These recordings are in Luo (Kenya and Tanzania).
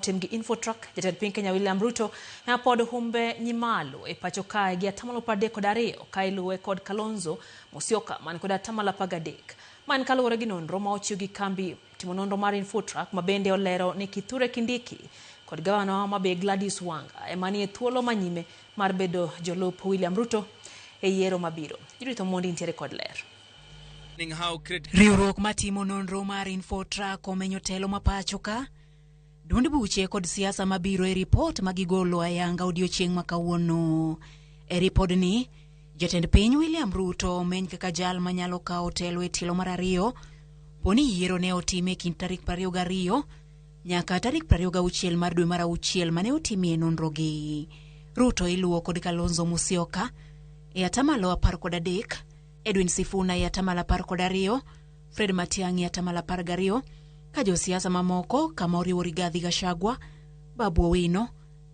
Timgi Infotruck, jatend piny Kenya William Ruto, na pod humbe nyimalo e pacho kae gi atamalo 32 ka iluwe kod Kalonzo Musyoka man kod atamalo 13. Man kaluwore gi nonro ma ochiw gi kambi timo nonro mar Infotruck ma bende olero ni Kithure Kindiki kod gavana ma be Gladys Wanga emanie thuolo manyime mar bedo jolup William Ruto e yiero mabiro. Judith Omondi nitiere kod ler. Riwruok matimo nonro mar Infotruck omenyo telo ma pacho ka duond buche kod siasa mabiro e report magigolo ayanga odiochieng' makawuono. E report ni, jatend piny William Ruto omeny kaka jal manyalo kawo telo e tielo mar ariyo poni yiero ne otime kind tarik 22 nyaka tarik 26 mar dwe mar auchiel mane otimie nonro gi. Ruto iluwo kod Kalonzo Musyoka e atamalo 13, Edwin Sifuna e atamalo 12, Fred Matiang'i e atamalo 12, ka josiasa mamoko kama oriwo Rigathi Gachagua, Babu Owino,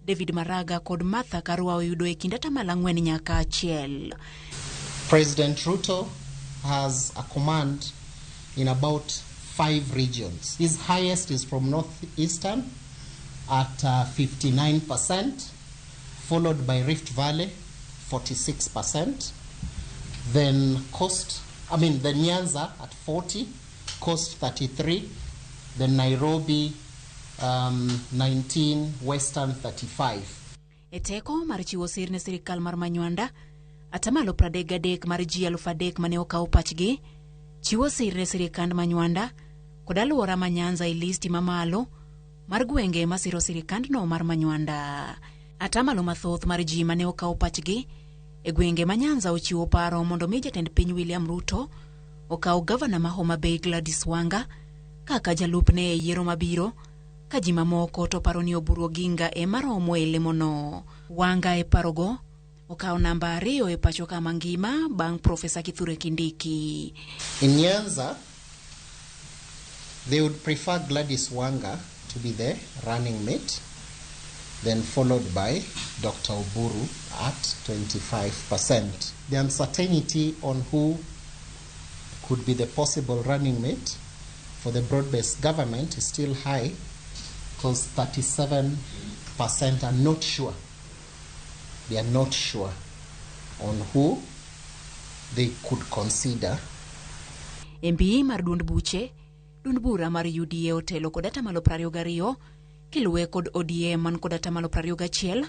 David Maraga kod Martha Karua oyudo e kind atamalo 4 nyaka 1. President Ruto has a command in about 5 regions. His highest is from Northeastern at 59%, followed by Rift Valley 46%, then Nyanza at 40, Coast 33, then Nairobi 19, Western 35. Eteko mar chiwo sir ne sirikal mar Manywanda, atamalo 33 mar ji 3,000 mane okawo pachgi, chiwo sir ne sirikand Manywanda kod aluora ma Nyanza e listi mamalo mar gwenge masiro sirikand no mar Manywanda. Atamalo mathoth mar ji mane okawo pachgi e gwenge ma Nyanza ochiwo paro mondo mi jatend piny William Ruto okawo gavana ma Homa Bay Gladys Wanga kaka jalupne e yiero mabiro, ka ji mamoko to paro ni Oburu Oginga e maromo e lemono. Wanga e parogo okawo namba 2 e pacho ka mangima bang' Profesa Kithure Kindiki. In Nyanza, they would prefer Gladys Wanga to be the running mate, then followed by Dr. Oburu at 25%. The uncertainty on who could be the possible running mate for the broad-based government is still high, because 37% are not sure. They are not sure on who they could consider. MP mar duond bura mar UDA otelo kod atamalo 22, kiluwe kod ODM man kod atamalo 21,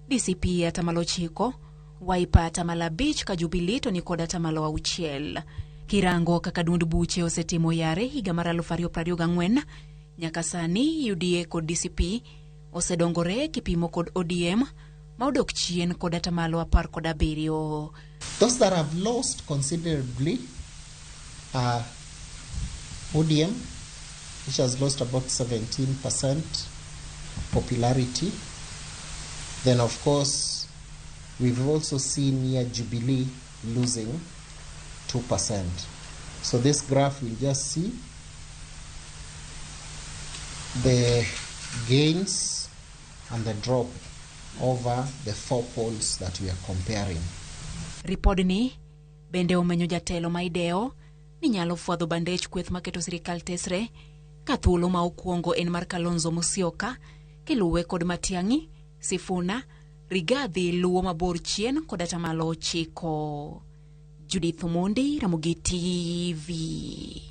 DCP atamalo 9, Wiper atamalo 5 ka Jubilee to ni kod atamalo 6. Kirango kaka duond buche osetimo yare higa mar 2024 nyaka sani, UDA kod DCP osedongore kipimo kod ODM ma odok chien kod atamalo 17. Those that have lost considerably are ODM, which has lost about 17% popularity. Then of course we've also seen here Jubilee losing 2%. So this graph will just see the gains and the drop over the 4 polls that we are comparing. Report ni bende omenyo jatelo maideo ni nyalo fwadho bandech kweth maketo sirikal tesre, ka thuolo ma okuongo en mar Kalonzo Musyoka kiluwe kod Matiang'i, Sifuna, Rigathi luwo mabor chien kod atamalo 9. Judith Omondi, Ramogi TV.